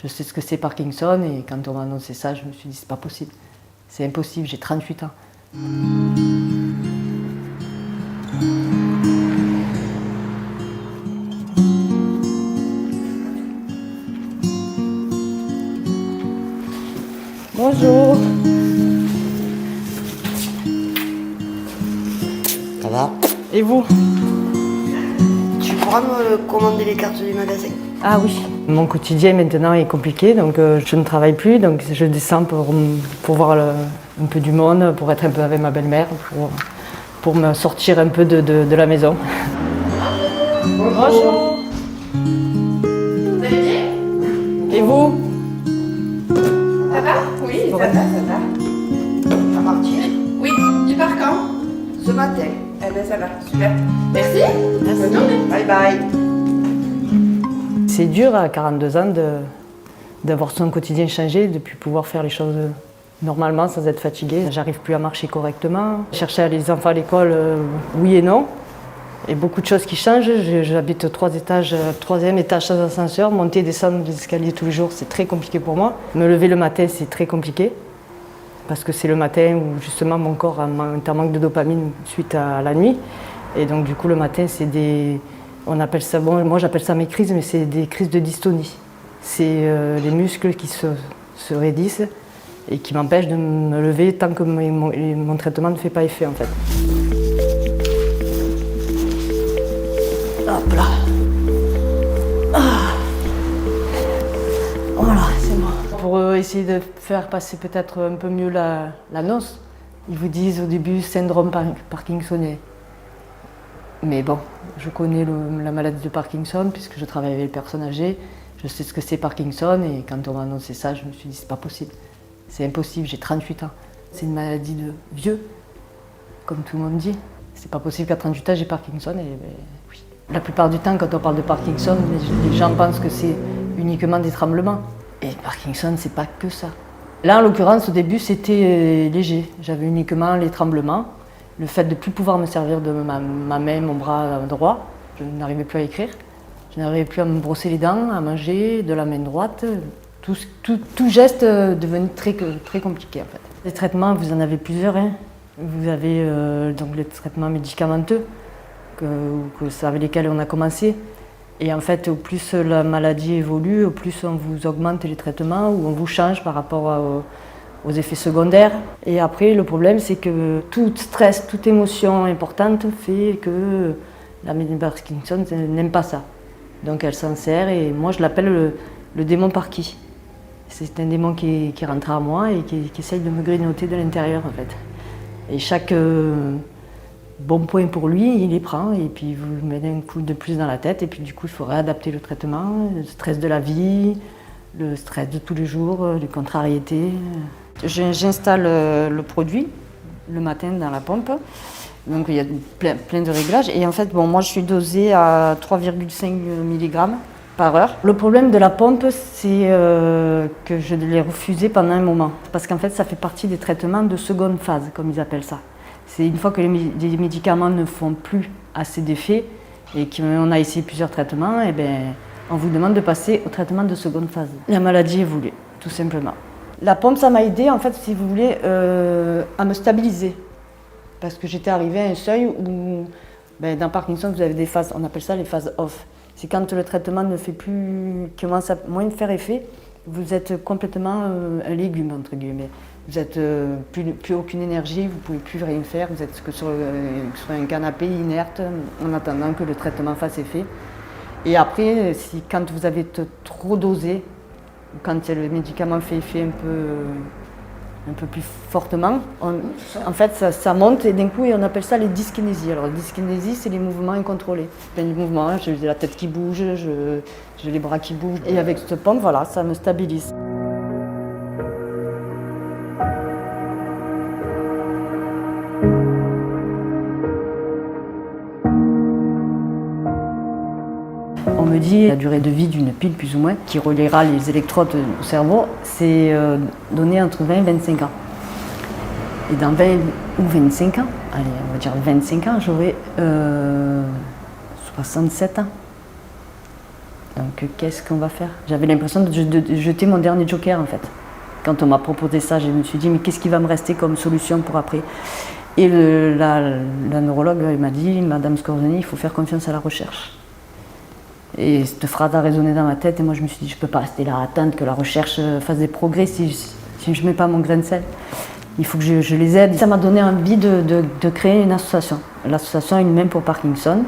Je sais ce que c'est Parkinson et quand on m'a annoncé ça, je me suis dit c'est pas possible. C'est impossible, j'ai 38 ans. Bonjour. Ça va? Et vous? Tu pourras me commander les cartes du magasin? Ah oui. Mon quotidien maintenant est compliqué, donc je ne travaille plus, donc je descends pour voir un peu du monde, pour être un peu avec ma belle-mère, pour me sortir un peu de la maison. Bonjour. Vous allez bien? Et vous? Ça va? Oui, ça va, ça va. À Martine? Oui, il part quand? Ce matin. Eh ben ça va, super. Merci. Bonne journée. Bye bye. C'est dur à 42 ans d'avoir son quotidien changé, de ne plus pouvoir faire les choses normalement sans être fatiguée. J'arrive plus à marcher correctement. Chercher les enfants à l'école, oui et non. Et beaucoup de choses qui changent. J'habite 3 étages, 3e étage sans ascenseur. Monter et descendre les escaliers tous les jours, c'est très compliqué pour moi. Me lever le matin, c'est très compliqué. Parce que c'est le matin où justement mon corps est en manque de dopamine suite à la nuit. Et donc du coup le matin, c'est des... On appelle ça, bon, moi j'appelle ça mes crises, mais c'est des crises de dystonie. C'est les muscles qui se raidissent et qui m'empêchent de me lever tant que mon traitement ne fait pas effet en fait. Hop là. Ah. Voilà, c'est bon. Pour essayer de faire passer peut-être un peu mieux l'annonce, ils vous disent au début syndrome parkinsonien. Mais bon, je connais la maladie de Parkinson puisque je travaille avec les personnes âgées. Je sais ce que c'est Parkinson et quand on m'a annoncé ça, je me suis dit c'est pas possible. C'est impossible, j'ai 38 ans. C'est une maladie de vieux, comme tout le monde dit. C'est pas possible qu'à 38 ans j'ai Parkinson et ben, oui. La plupart du temps quand on parle de Parkinson, les gens pensent que c'est uniquement des tremblements. Et Parkinson, c'est pas que ça. Là en l'occurrence au début c'était léger. J'avais uniquement les tremblements. Le fait de ne plus pouvoir me servir de ma main, mon bras droit, je n'arrivais plus à écrire, je n'arrivais plus à me brosser les dents, à manger de la main droite. Tout geste devenait très compliqué en fait. Les traitements, vous en avez plusieurs. Hein. Vous avez donc les traitements médicamenteux, avec lesquels on a commencé. Et en fait, au plus la maladie évolue, au plus on vous augmente les traitements ou on vous change par rapport aux effets secondaires. Et après, le problème, c'est que tout stress, toute émotion importante fait que la maladie de Parkinson n'aime pas ça. Donc elle s'en sert et moi je l'appelle le démon Parky. C'est un démon qui rentre à moi et qui essaye de me grignoter de l'intérieur en fait. Et chaque bon point pour lui, il les prend et puis vous mettez un coup de plus dans la tête et puis du coup il faut réadapter le traitement, le stress de la vie, le stress de tous les jours, les contrariétés. J'installe le produit le matin dans la pompe, donc il y a plein de réglages et en fait bon, moi je suis dosée à 3,5 mg par heure. Le problème de la pompe c'est que je l'ai refusée pendant un moment parce qu'en fait ça fait partie des traitements de seconde phase comme ils appellent ça. C'est une fois que les médicaments ne font plus assez d'effet et qu'on a essayé plusieurs traitements, et bien, on vous demande de passer au traitement de seconde phase. La maladie évolue, tout simplement. La pompe, ça m'a aidé, en fait, si vous voulez, à me stabiliser. Parce que j'étais arrivée à un seuil où, dans Parkinson, vous avez des phases, on appelle ça les phases off. C'est quand le traitement ne fait plus, commence à moins faire effet, vous êtes complètement un légume, entre guillemets. Vous n'avez plus aucune énergie, vous ne pouvez plus rien faire, vous êtes que sur un canapé inerte en attendant que le traitement fasse effet. Et après, quand vous avez trop dosé, quand le médicament fait effet un peu plus fortement, en fait ça monte et d'un coup on appelle ça les dyskinésies. Alors la dyskinésie, c'est les mouvements incontrôlés. Plein de mouvements, j'ai la tête qui bouge, j'ai les bras qui bougent. Et avec cette pompe, voilà, ça me stabilise. On me dit la durée de vie d'une pile plus ou moins, qui reliera les électrodes au cerveau, c'est donné entre 20 et 25 ans. Et dans 20 ou 25 ans, allez on va dire 25 ans, j'aurai 67 ans. Donc qu'est-ce qu'on va faire? J'avais l'impression de jeter mon dernier joker en fait. Quand on m'a proposé ça, je me suis dit mais qu'est-ce qui va me rester comme solution pour après? Et la neurologue m'a dit, Madame Scorzoni, il faut faire confiance à la recherche. Et cette phrase a résonné dans ma tête et moi je me suis dit je ne peux pas rester là à attendre que la recherche fasse des progrès si je ne mets pas mon grain de sel. Il faut que je les aide. Ça m'a donné envie de créer une association. L'association Une main pour Parkinson,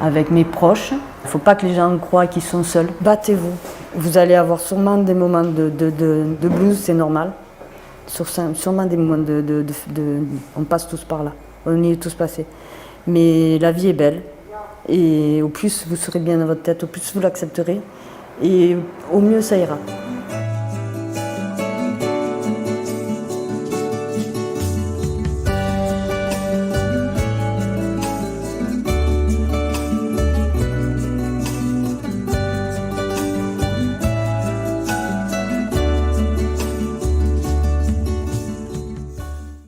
avec mes proches. Il ne faut pas que les gens croient qu'ils sont seuls. Battez-vous. Vous allez avoir sûrement des moments de blues, c'est normal. Sûrement des moments on passe tous par là. On y est tous passés. Mais la vie est belle. Et au plus vous serez bien dans votre tête, au plus vous l'accepterez. Et au mieux ça ira.